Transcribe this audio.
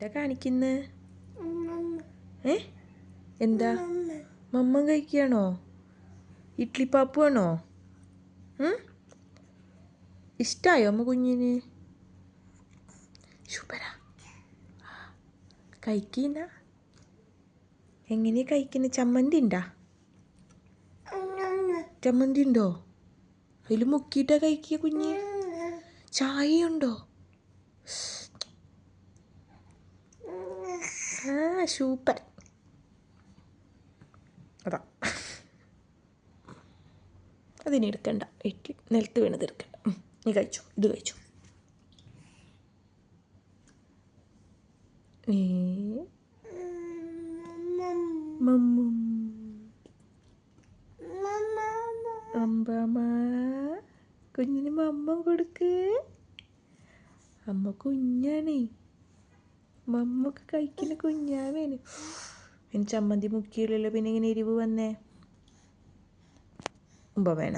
എന്താ കാണിക്കുന്നത്? എന്താ മമ്മ കഴിക്കുകയാണോ? ഇഡ്ലി പാപ്പു ആണോ? ഇഷ്ടമായോ അമ്മ കുഞ്ഞിന്? സൂപ്പറാ. കഴിക്കുന്ന എങ്ങനെയാ കഴിക്കുന്നത്? ചമ്മന്തി ഉണ്ടോ? ചമ്മന്തി ഉണ്ടോ? അതിൽ മുക്കിയിട്ടാ കഴിക്കുക കുഞ്ഞ്? ചായയുണ്ടോ? സൂപ്പർ. അതാ അതിനി എടുക്കണ്ട, ഇഡ്ലി നിലത്ത് വീണത് എടുക്കണ്ട. നീ കഴിച്ചോ, ഇത് കഴിച്ചോ. കുഞ്ഞിന് മമ്മ കൊടുക്ക്. അമ്മ കുഞ്ഞാണേ, മമ്മൊക്കെ കഴിക്കുന്ന കുഞ്ഞാവേന്. ചമ്മന്തി മുക്കിയില്ലല്ലോ, പിന്നെ ഇങ്ങനെ എരിവ് വന്നേ. വേണ